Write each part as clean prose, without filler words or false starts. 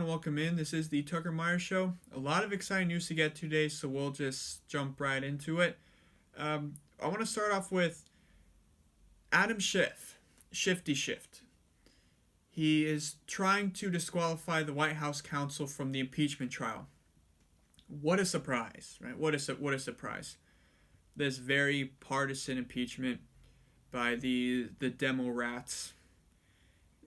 Welcome in. This is the Tucker Meyer Show. A lot of exciting news to get today, so we'll just jump right into it. I want to start off with Adam Schiff, Shifty Shift. He is trying to disqualify the White House counsel from the impeachment trial. What a surprise, right? What a surprise. This very partisan impeachment by the DemocRATS.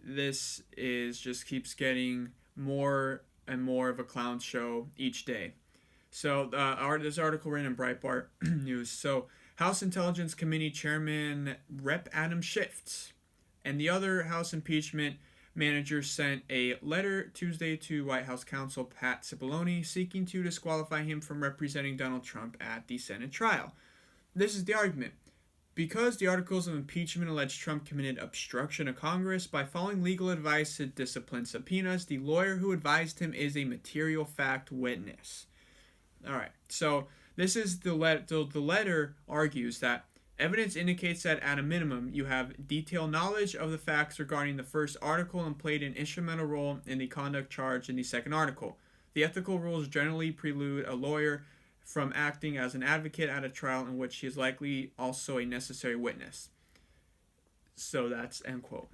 This is just keeps getting more and more of a clown show each day. So this article ran in Breitbart News. So House Intelligence Committee Chairman Rep. Adam Schiff and the other House impeachment managers sent a letter Tuesday to White House counsel Pat Cipollone seeking to disqualify him from representing Donald Trump at the Senate trial. This is the argument. Because the articles of impeachment allege Trump committed obstruction of Congress by following legal advice to discipline subpoenas, the lawyer who advised him is a material fact witness. All right, so this is the letter argues that evidence indicates that at a minimum you have detailed knowledge of the facts regarding the first article and played an instrumental role in the conduct charged in the second article. The ethical rules generally preclude a lawyer from acting as an advocate at a trial in which he is likely also a necessary witness. So that's end quote.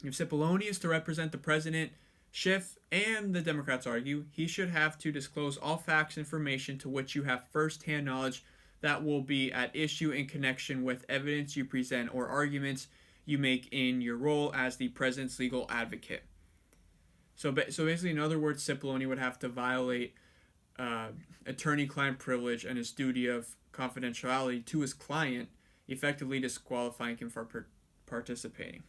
If Cipollone is to represent the president, Schiff and the Democrats argue he should have to disclose all facts and information to which you have first-hand knowledge that will be at issue in connection with evidence you present or arguments you make in your role as the president's legal advocate. So basically, in other words, Cipollone would have to violate attorney-client privilege and his duty of confidentiality to his client, effectively disqualifying him for participating.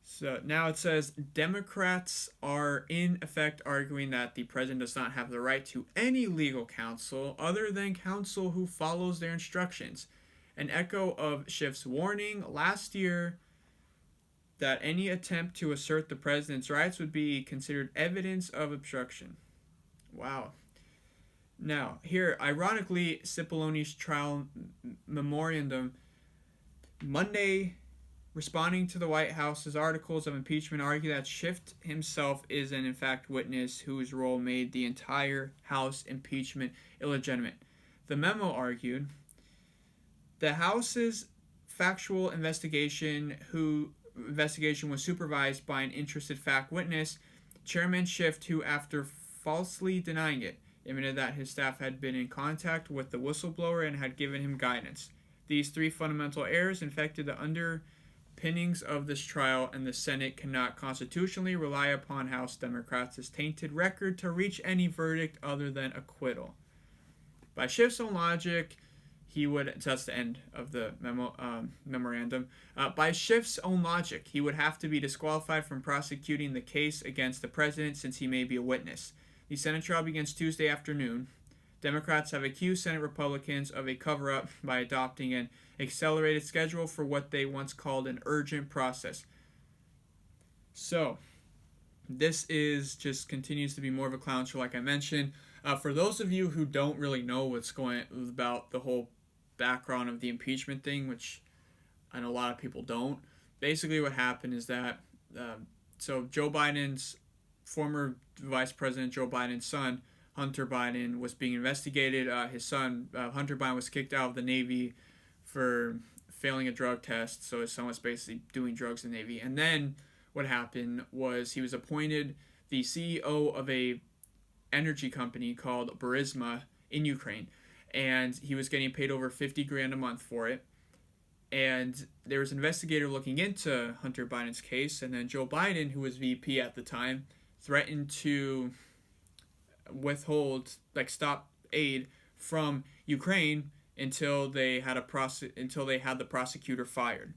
So now it says Democrats are in effect arguing that the president does not have the right to any legal counsel other than counsel who follows their instructions. An echo of Schiff's warning last year that any attempt to assert the president's rights would be considered evidence of obstruction. Wow. Now, here, ironically, Cipollone's trial memorandum Monday, responding to the White House's articles of impeachment, argued that Schiff himself is an, in fact, witness whose role made the entire House impeachment illegitimate. The memo argued the House's factual investigation was supervised by an interested fact witness, Chairman Schiff, who, after falsely denying it, admitted that his staff had been in contact with the whistleblower and had given him guidance. These three fundamental errors infected the underpinnings of this trial, and the Senate cannot constitutionally rely upon House Democrats' tainted record to reach any verdict other than acquittal. By Schiff's own logic, that's the end of the memorandum. By Schiff's own logic, he would have to be disqualified from prosecuting the case against the president since he may be a witness. The Senate trial begins Tuesday afternoon. Democrats have accused Senate Republicans of a cover-up by adopting an accelerated schedule for what they once called an urgent process. So, this continues to be more of a clown show, like I mentioned. For those of you who don't really know what's going about the whole background of the impeachment thing, which I know a lot of people don't, basically what happened is that so Joe Biden's former Vice President Joe Biden's son, Hunter Biden, was being investigated. His son, Hunter Biden, was kicked out of the Navy for failing a drug test. So his son was basically doing drugs in the Navy. And then what happened was he was appointed the CEO of a energy company called Burisma in Ukraine. And he was getting paid over $50,000 a month for it. And there was an investigator looking into Hunter Biden's case. And then Joe Biden, who was VP at the time, threatened to stop aid from Ukraine until they had the prosecutor fired,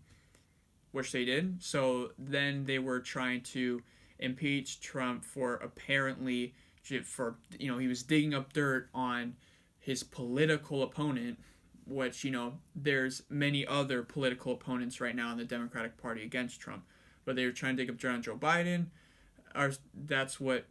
which they did. So then they were trying to impeach Trump for he was digging up dirt on his political opponent, which, there's many other political opponents right now in the Democratic Party against Trump, but they were trying to dig up dirt on Joe Biden. That's what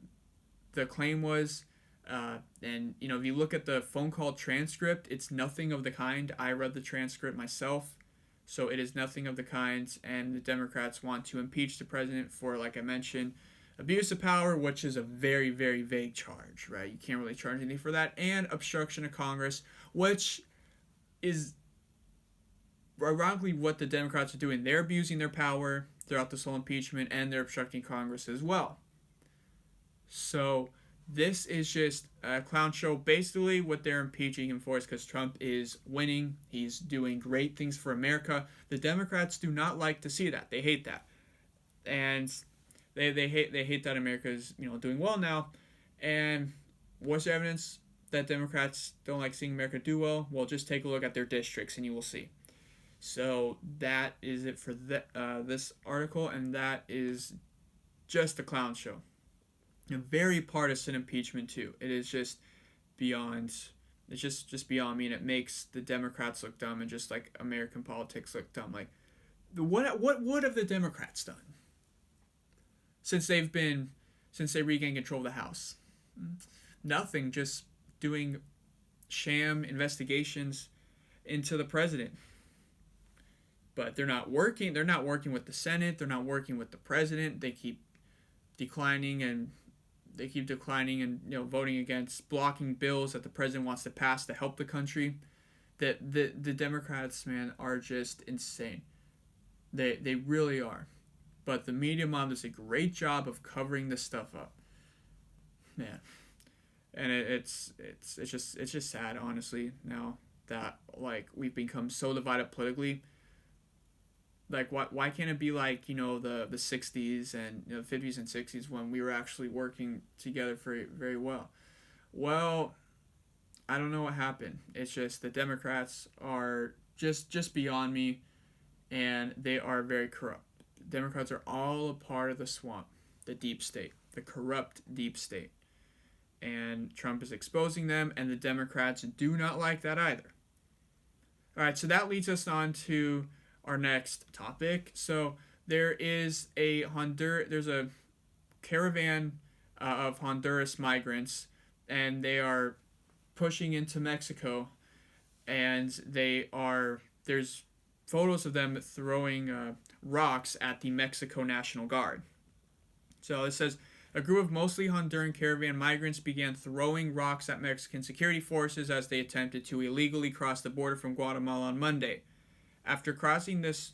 the claim was. And if you look at the phone call transcript, it's nothing of the kind. I read the transcript myself, so it is nothing of the kind. And the Democrats want to impeach the president for, like I mentioned, abuse of power, which is a very, very vague charge, right? You can't really charge anything for that, and obstruction of Congress, which is ironically what the Democrats are doing. They're abusing their power throughout this whole impeachment, and they're obstructing Congress as well. So this is just a clown show. Basically, what they're impeaching him for is because Trump is winning. He's doing great things for America. The Democrats do not like to see that. They hate that. And they hate that America is doing well now. And what's the evidence that Democrats don't like seeing America do well? Well, just take a look at their districts and you will see. So that is it for this article, and that is just a clown show. A very partisan impeachment too. It is just beyond. It's just beyond me, and it makes the Democrats look dumb, and just like American politics look dumb. Like, what have the Democrats done since they regained control of the House? Nothing. Just doing sham investigations into the president. But they're not working. They're not working with the Senate. They're not working with the president. They keep declining and voting against, blocking bills that the president wants to pass to help the country. The Democrats, man, are just insane. They really are. But the media mom does a great job of covering this stuff up. Man. And it's just sad, honestly, now that we've become so divided politically. Why can't it be like, the 60s and the 50s and 60s when we were actually working together very, very well? Well, I don't know what happened. It's just the Democrats are just beyond me, and they are very corrupt. Democrats are all a part of the swamp, the deep state, the corrupt deep state. And Trump is exposing them, and the Democrats do not like that either. All right, so that leads us on to our next topic. So there's a caravan of Honduras migrants, and they are pushing into Mexico, and there's photos of them throwing rocks at the Mexico National Guard. So it says, a group of mostly Honduran caravan migrants began throwing rocks at Mexican security forces as they attempted to illegally cross the border from Guatemala on Monday. After crossing this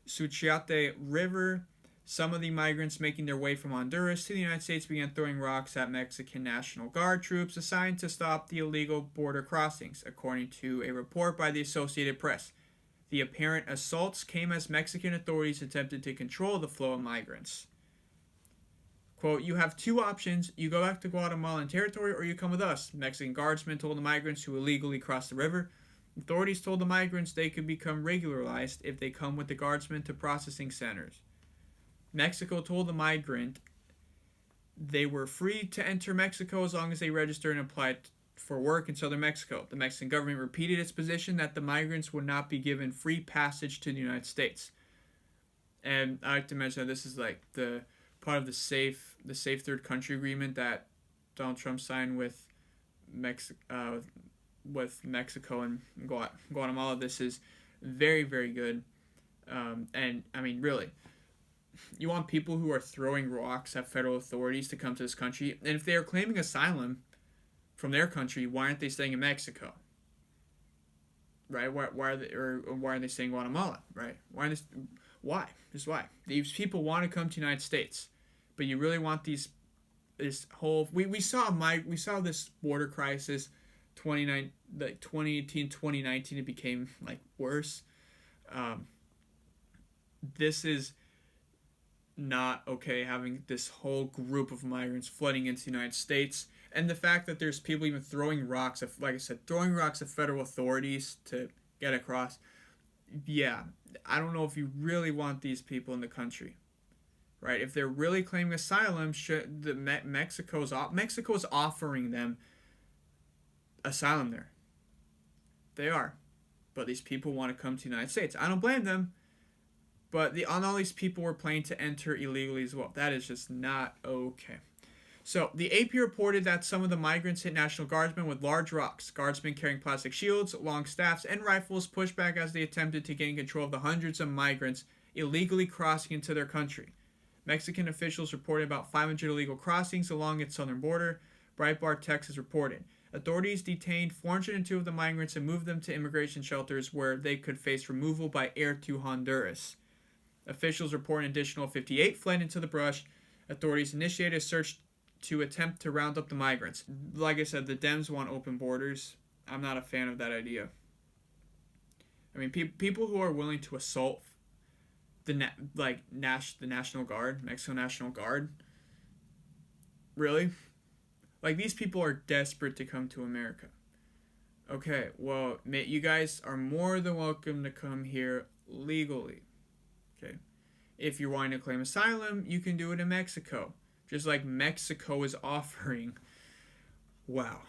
Suchiate River, some of the migrants making their way from Honduras to the United States began throwing rocks at Mexican National Guard troops assigned to stop the illegal border crossings, according to a report by the Associated Press. The apparent assaults came as Mexican authorities attempted to control the flow of migrants. Quote, you have two options. You go back to Guatemalan territory or you come with us, Mexican guardsmen told the migrants who illegally crossed the river. Authorities told the migrants they could become regularized if they come with the guardsmen to processing centers. Mexico told the migrant they were free to enter Mexico as long as they registered and applied for work in southern Mexico. The Mexican government repeated its position that the migrants would not be given free passage to the United States. And I like to mention that this is like the part of the safe third country agreement that Donald Trump signed with Mexico and Guatemala. This is very, very good. And I mean, really, you want people who are throwing rocks at federal authorities to come to this country, and if they are claiming asylum from their country, why aren't they staying in Mexico? Right? Why are they staying in Guatemala? Right? Why? Just why? These people want to come to the United States, but you really want this whole we saw this border crisis 2018, 2019, it became worse. This is not okay, having this whole group of migrants flooding into the United States, and the fact that there's people even throwing rocks at federal authorities to get across. Yeah, I don't know if you really want these people in the country, right? If they're really claiming asylum, Mexico's offering them asylum there. They are. But these people want to come to the United States. I don't blame them. But all these people were planning to enter illegally as well. That is just not okay. So, the AP reported that some of the migrants hit National Guardsmen with large rocks. Guardsmen carrying plastic shields, long staffs, and rifles pushed back as they attempted to gain control of the hundreds of migrants illegally crossing into their country. Mexican officials reported about 500 illegal crossings along its southern border. Breitbart Texas reported. Authorities detained 402 of the migrants and moved them to immigration shelters where they could face removal by air to Honduras. Officials report an additional 58 fled into the brush. Authorities initiated a search to attempt to round up the migrants. Like I said, the Dems want open borders. I'm not a fan of that idea. I mean, people who are willing to assault the National Guard, Mexico National Guard, really? Like, these people are desperate to come to America. Okay, well, you guys are more than welcome to come here legally. Okay, if you're wanting to claim asylum, you can do it in Mexico. Just like Mexico is offering. Wow.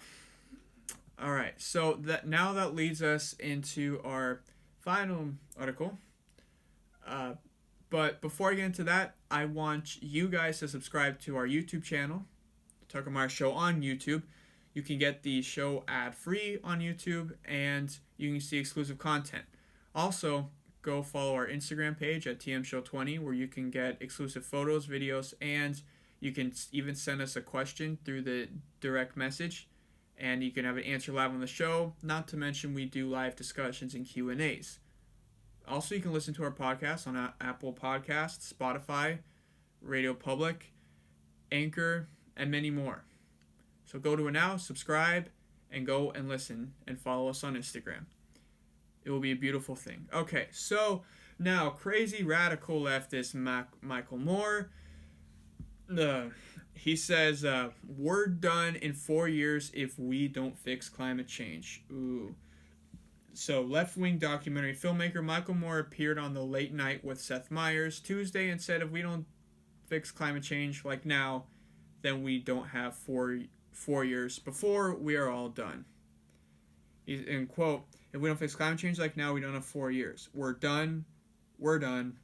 All right. So that leads us into our final article. But before I get into that, I want you guys to subscribe to our YouTube channel, Tucker Meyer Show on YouTube. You can get the show ad-free on YouTube, and you can see exclusive content. Also, go follow our Instagram page at TMShow20, where you can get exclusive photos, videos, and you can even send us a question through the direct message, and you can have an answer live on the show. Not to mention, we do live discussions and Q&As. Also, you can listen to our podcast on Apple Podcasts, Spotify, Radio Public, Anchor, and many more. So go to it now, subscribe, and go and listen, and follow us on Instagram. It will be a beautiful thing. Okay, so now, crazy radical leftist Michael Moore. He says, we're done in 4 years if we don't fix climate change. Ooh. So, left-wing documentary filmmaker Michael Moore appeared on the Late Night with Seth Meyers Tuesday and said if we don't fix climate change like now, then we don't have four years before we are all done. In quote, if we don't fix climate change like now, we don't have 4 years. We're done. We're done.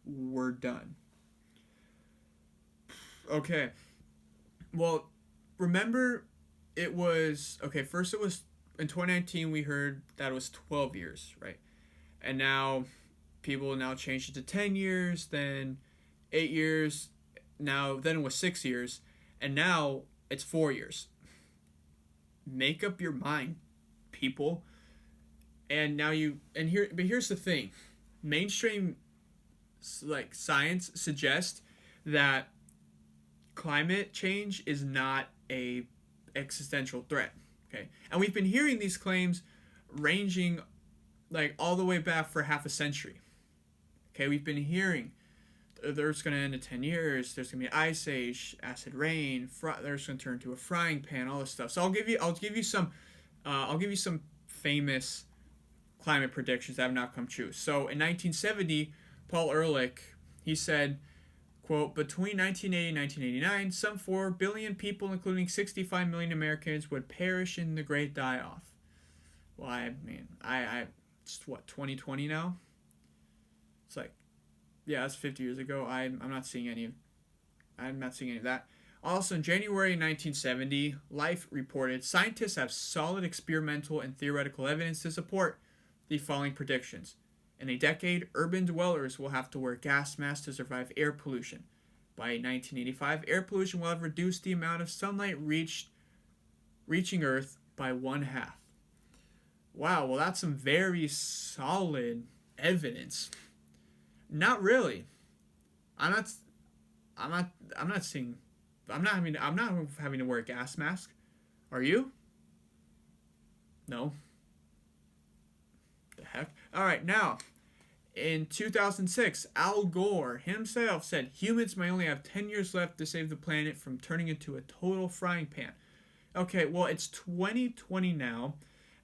We're done. Okay. Well, remember first it was in 2019 we heard that it was 12 years, right? And now people changed it to 10 years, then 8 years, then it was 6 years, and now it's 4 years. Make up your mind, people. And here's the thing. Mainstream science suggests that climate change is not a existential threat. Okay, and we've been hearing these claims ranging all the way back for half a century. Okay, we've been hearing the Earth's going to end in 10 years. There's going to be an ice age, acid rain. There's going to turn into a frying pan. All this stuff. So I'll give you some famous climate predictions that have not come true. So in 1970, Paul Ehrlich, he said, quote, between 1980 and 1989, some 4 billion people, including 65 million Americans, would perish in the Great Die-Off. Well, I mean, it's 2020 now? It's that's 50 years ago. I'm not seeing any of that. Also, in January 1970, Life reported, scientists have solid experimental and theoretical evidence to support the following predictions. In a decade, urban dwellers will have to wear gas masks to survive air pollution. By 1985, air pollution will have reduced the amount of sunlight reaching Earth by 1/2. Wow, well that's some very solid evidence. Not really. I'm not having to wear a gas mask. Are you? No. The heck? Alright, now, in 2006, Al Gore himself said humans may only have 10 years left to save the planet from turning into a total frying pan. Okay, well, it's 2020 now,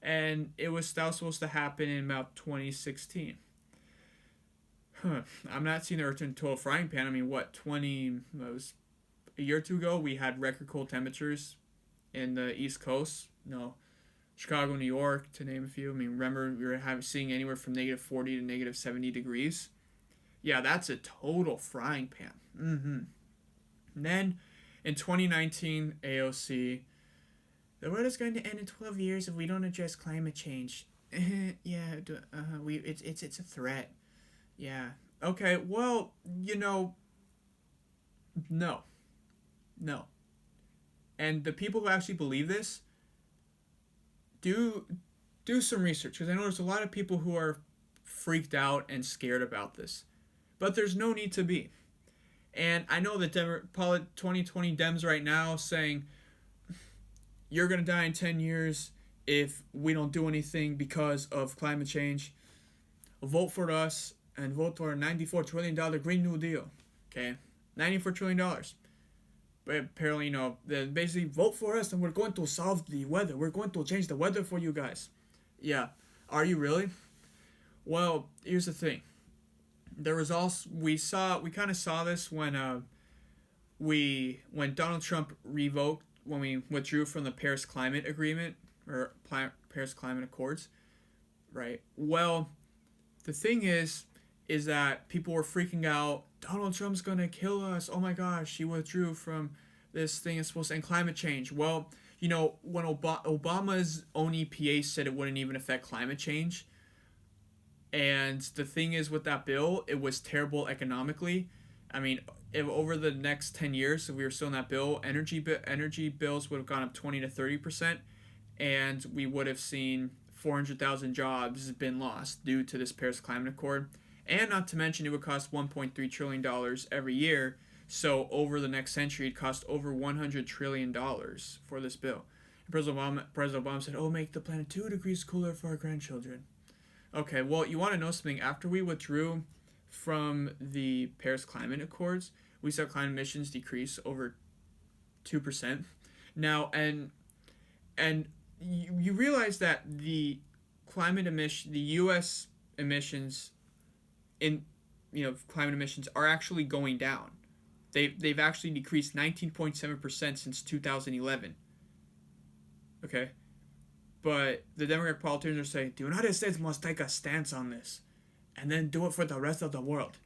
and that was supposed to happen in about 2016. I'm not seeing the Earth in a total frying pan. I mean, was a year or two ago, we had record cold temperatures in the East Coast. No, Chicago, New York, to name a few. I mean, remember, we were seeing anywhere from -40 to -70 degrees. Yeah, that's a total frying pan. And then in 2019, AOC, the world is going to end in 12 years if we don't address climate change. Yeah, it's a threat. Yeah. Okay. Well, no, no. And the people who actually believe this, do do some research, because I know there's a lot of people who are freaked out and scared about this, but there's no need to be. And I know that 2020 Dems right now saying you're gonna die in 10 years if we don't do anything because of climate change. Vote for us and vote for a $94 trillion Green New Deal. Okay, $94 trillion. But apparently, they basically vote for us and we're going to solve the weather. We're going to change the weather for you guys. Yeah. Are you really? Well, here's the thing. There was also we kind of saw this when Donald Trump revoked when we withdrew from the Paris Climate Agreement or Paris Climate Accords, right? Well, the thing is that people were freaking out. Donald Trump's gonna kill us. Oh my gosh, he withdrew from this thing is supposed to end climate change. Well, when Obama's own EPA said it wouldn't even affect climate change, and the thing is with that bill, it was terrible economically. I mean, if over the next 10 years, if we were still in that bill, energy bills would have gone up 20 to 30%, and we would have seen 400,000 jobs been lost due to this Paris Climate Accord. And not to mention, it would cost $1.3 trillion every year. So over the next century, it cost over $100 trillion for this bill. And President Obama said, "Oh, make the planet 2 degrees cooler for our grandchildren." Okay, well, you want to know something? After we withdrew from the Paris Climate Accords, we saw climate emissions decrease over 2%. Now, and you realize that the U.S. emissions climate emissions are actually going down. They've actually decreased 19.7% since 2011. Okay, but the Democratic politicians are saying the United States must take a stance on this, and then do it for the rest of the world.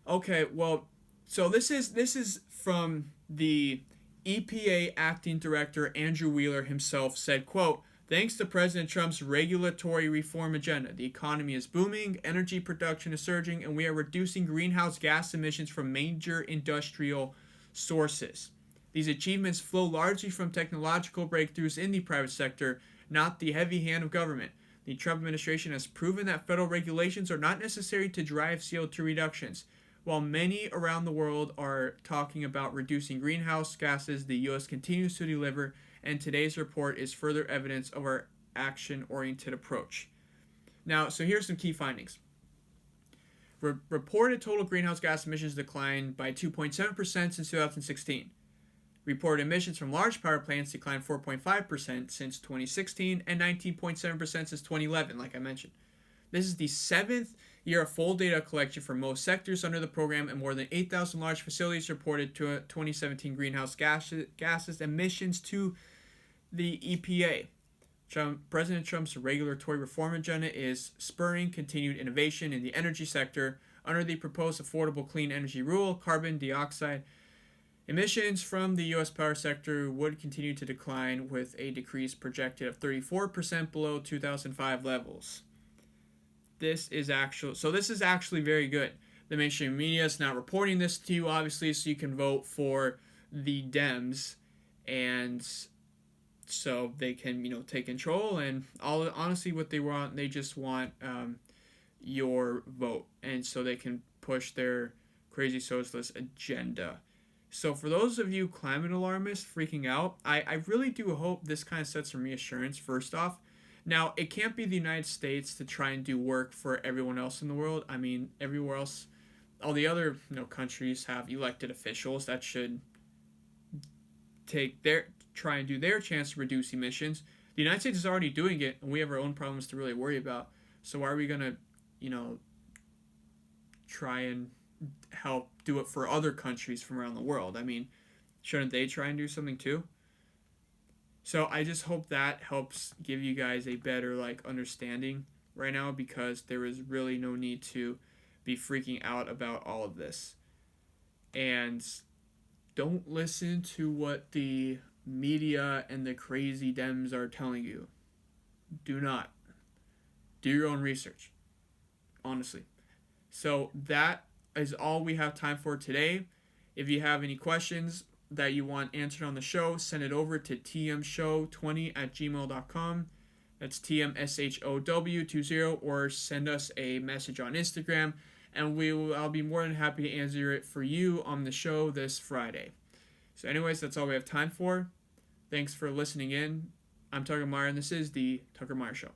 Okay, well, so this is from the EPA acting director Andrew Wheeler himself said, quote, "Thanks to President Trump's regulatory reform agenda, the economy is booming, energy production is surging, and we are reducing greenhouse gas emissions from major industrial sources. These achievements flow largely from technological breakthroughs in the private sector, not the heavy hand of government. The Trump administration has proven that federal regulations are not necessary to drive CO2 reductions. While many around the world are talking about reducing greenhouse gases, the U.S. continues to deliver, and today's report is further evidence of our action-oriented approach." Now, so here's some key findings. Reported total greenhouse gas emissions declined by 2.7% since 2016. Reported emissions from large power plants declined 4.5% since 2016 and 19.7% since 2011, like I mentioned. This is the seventh year of full data collection for most sectors under the program, and more than 8,000 large facilities reported 2017 greenhouse gases emissions to the EPA. President Trump's regulatory reform agenda is spurring continued innovation in the energy sector. Under the proposed Affordable Clean Energy Rule, carbon dioxide emissions from the U.S. power sector would continue to decline, with a decrease projected of 34% below 2005 levels. This is actually very good. The mainstream media is not reporting this to you, obviously, so you can vote for the Dems, and so they can, take control. And honestly, what they want, they just want your vote, and so they can push their crazy socialist agenda. So for those of you climate alarmists freaking out, I really do hope this kind of sets some reassurance, first off. Now, it can't be the United States to try and do work for everyone else in the world. I mean, everywhere else, all the other countries have elected officials that should try and do their chance to reduce emissions. The United States is already doing it, and we have our own problems to really worry about. So why are we gonna, try and help do it for other countries from around the world? I mean, shouldn't they try and do something too? So I just hope that helps give you guys a better understanding right now, because there is really no need to be freaking out about all of this. And don't listen to what the media and the crazy Dems are telling you. Do not. Do your own research. Honestly. So that is all we have time for today. If you have any questions that you want answered on the show, send it over to tmshow20@gmail.com. That's TMSHOW20, or send us a message on Instagram, and I'll be more than happy to answer it for you on the show this Friday. So anyways, that's all we have time for. Thanks for listening in. I'm Tucker Meyer, and this is the Tucker Meyer Show.